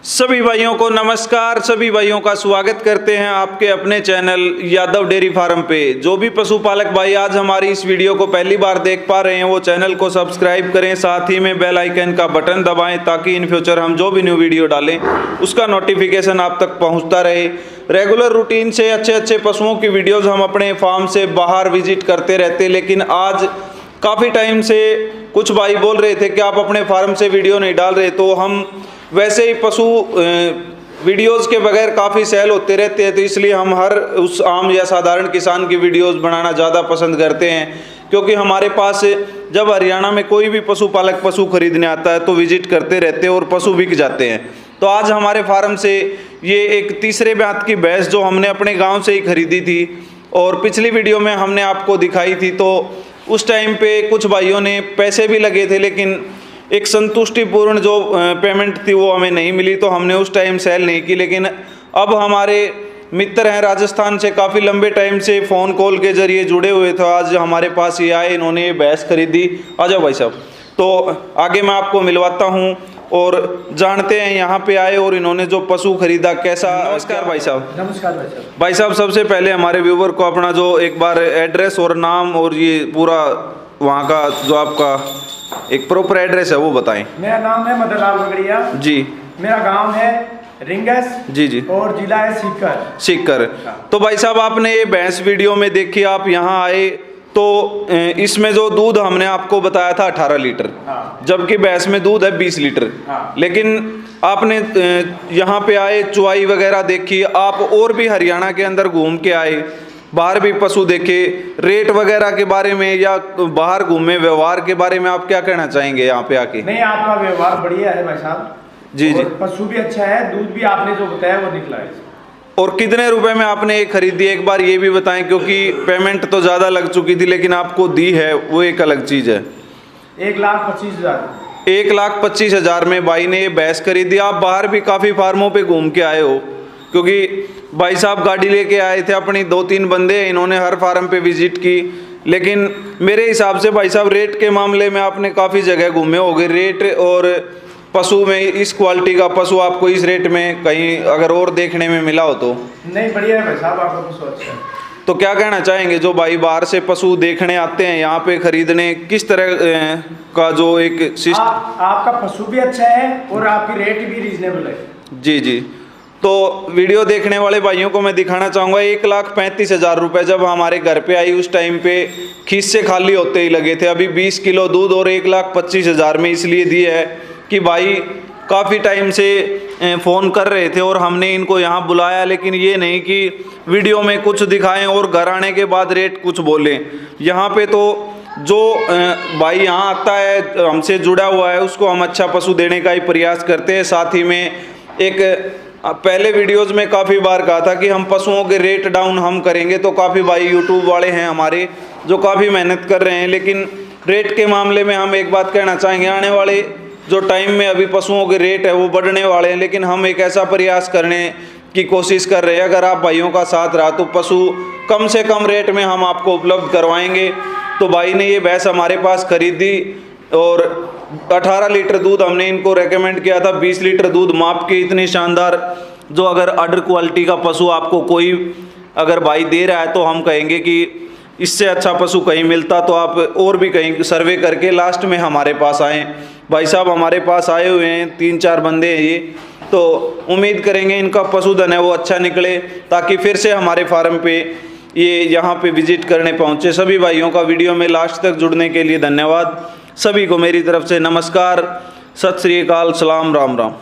सभी भाइयों को नमस्कार। सभी भाइयों का स्वागत करते हैं आपके अपने चैनल यादव डेयरी फार्म पे। जो भी पशुपालक भाई आज हमारी इस वीडियो को पहली बार देख पा रहे हैं वो चैनल को सब्सक्राइब करें, साथ ही में बेल आइकन का बटन दबाएं ताकि इन फ्यूचर हम जो भी न्यू वीडियो डालें उसका नोटिफिकेशन आप तक पहुँचता रहे। रेगुलर रूटीन से अच्छे पशुओं की वीडियोज़ हम अपने फार्म से बाहर विजिट करते रहते, लेकिन आज काफ़ी टाइम से कुछ भाई बोल रहे थे कि आप अपने फार्म से वीडियो नहीं डाल रहे, तो हम वैसे ही पशु वीडियोस के बगैर काफ़ी सेल होते रहते हैं, तो इसलिए हम हर उस आम या साधारण किसान की वीडियोस बनाना ज़्यादा पसंद करते हैं। क्योंकि हमारे पास जब हरियाणा में कोई भी पशुपालक पशु खरीदने आता है तो विजिट करते रहते हैं और पशु बिक जाते हैं। तो आज हमारे फार्म से ये एक तीसरे ब्यात की भैंस जो हमने अपने गाँव से ही खरीदी थी और पिछली वीडियो में हमने आपको दिखाई थी, तो उस टाइम पे कुछ भाइयों ने पैसे भी लगे थे लेकिन एक संतुष्टिपूर्ण जो पेमेंट थी वो हमें नहीं मिली, तो हमने उस टाइम सेल नहीं की। लेकिन अब हमारे मित्र हैं राजस्थान से, काफ़ी लंबे टाइम से फ़ोन कॉल के ज़रिए जुड़े हुए थे, आज हमारे पास ये आए, इन्होंने ये भैंस खरीदी। आ जाओ भाई साहब, तो आगे मैं आपको मिलवाता हूँ और जानते हैं यहाँ पे आए और इन्होंने जो पशु खरीदा कैसा। नमस्कार भाई साहब। नमस्कार भाई साहब। भाई साहब सबसे पहले हमारे व्यूवर को अपना जो एक बार एड्रेस और नाम और ये पूरा वहाँ का जो आपका एक प्रॉपर एड्रेस है वो बताएं। मेरा नाम है मदनलाल बगड़िया जी। मेरा गांव है रिंगस जी और जिला है सीकर। तो भाई साहब आपने ये भैंस वीडियो में देखी, आप यहाँ आए तो इसमें जो दूध हमने आपको बताया था 18 लीटर, जबकि भैंस में दूध है 20 लीटर। लेकिन आपने यहाँ पे आए, चुवाई वगैरह देखी, आप और भी हरियाणा के अंदर घूम के आए, बाहर भी पशु देखे, रेट वगैरह के बारे में या बाहर घूमे व्यवहार के बारे में आप क्या कहना चाहेंगे यहाँ पे आके? नहीं, आपका व्यवहार बढ़िया है भाई साहब जी। पशु भी अच्छा है, दूध भी आपने जो बताया वो निकला है। और कितने रुपए में आपने ये खरीदी एक बार ये भी बताएं, क्योंकि पेमेंट तो ज़्यादा लग चुकी थी लेकिन आपको दी है वो एक अलग चीज़ है। 1,25,000। 1,25,000 में भाई ने ये भैंस खरीदी। आप बाहर भी काफ़ी फार्मों पे घूम के आए हो, क्योंकि भाई साहब गाड़ी लेके आए थे, अपनी 2-3 बंदे, इन्होंने हर फार्म पे विजिट की। लेकिन मेरे हिसाब से भाई साहब रेट के मामले में आपने काफ़ी जगह घूमे होंगे, रेट और पशु में इस क्वालिटी का पशु आपको इस रेट में कहीं अगर और देखने में मिला हो तो? नहीं, बढ़िया है भाई साहब, आपका पशु अच्छा है। तो क्या कहना चाहेंगे जो भाई बाहर से पशु देखने आते हैं यहाँ पे खरीदने, किस तरह का जो एक सिस्टम? आपका पशु भी अच्छा है और आपकी रेट भी रीजनेबल है। जी। तो वीडियो देखने वाले भाइयों को मैं दिखाना चाहूँगा 1,35,000 रुपये जब हमारे घर पे आई उस टाइम पे खीस से खाली होते ही लगे थे। अभी 20 किलो दूध और 1,25,000 में इसलिए दी है कि भाई काफ़ी टाइम से फ़ोन कर रहे थे और हमने इनको यहाँ बुलाया, लेकिन ये नहीं कि वीडियो में कुछ दिखाएं और घर आने के बाद रेट कुछ बोलें। यहाँ पे तो जो भाई यहाँ आता है हमसे जुड़ा हुआ है उसको हम अच्छा पशु देने का ही प्रयास करते हैं। साथ ही में एक पहले वीडियोज़ में काफ़ी बार कहा था कि हम पशुओं के रेट डाउन हम करेंगे, तो काफ़ी भाई यूट्यूब वाले हैं हमारे जो काफ़ी मेहनत कर रहे हैं। लेकिन रेट के मामले में हम एक बात कहना चाहेंगे, आने वाले जो टाइम में अभी पशुओं के रेट है वो बढ़ने वाले हैं, लेकिन हम एक ऐसा प्रयास करने की कोशिश कर रहे हैं, अगर आप भाइयों का साथ रहा तो पशु कम से कम रेट में हम आपको उपलब्ध करवाएंगे। तो भाई ने ये भैंस हमारे पास खरीदी और 18 लीटर दूध हमने इनको रेकमेंड किया था, 20 लीटर दूध माप के। इतनी शानदार जो अगर अडर क्वालिटी का पशु आपको कोई अगर भाई दे रहा है तो हम कहेंगे कि इससे अच्छा पशु कहीं मिलता तो आप और भी कहीं सर्वे करके लास्ट में हमारे पास आएँ। भाई साहब हमारे पास आए हुए हैं, 3-4 बंदे हैं ये, तो उम्मीद करेंगे इनका पशुधन है वो अच्छा निकले ताकि फिर से हमारे फार्म पे ये यहाँ पे विजिट करने पहुँचे। सभी भाइयों का वीडियो में लास्ट तक जुड़ने के लिए धन्यवाद। सभी को मेरी तरफ से नमस्कार, सत श्री अकाल, सलाम, राम राम।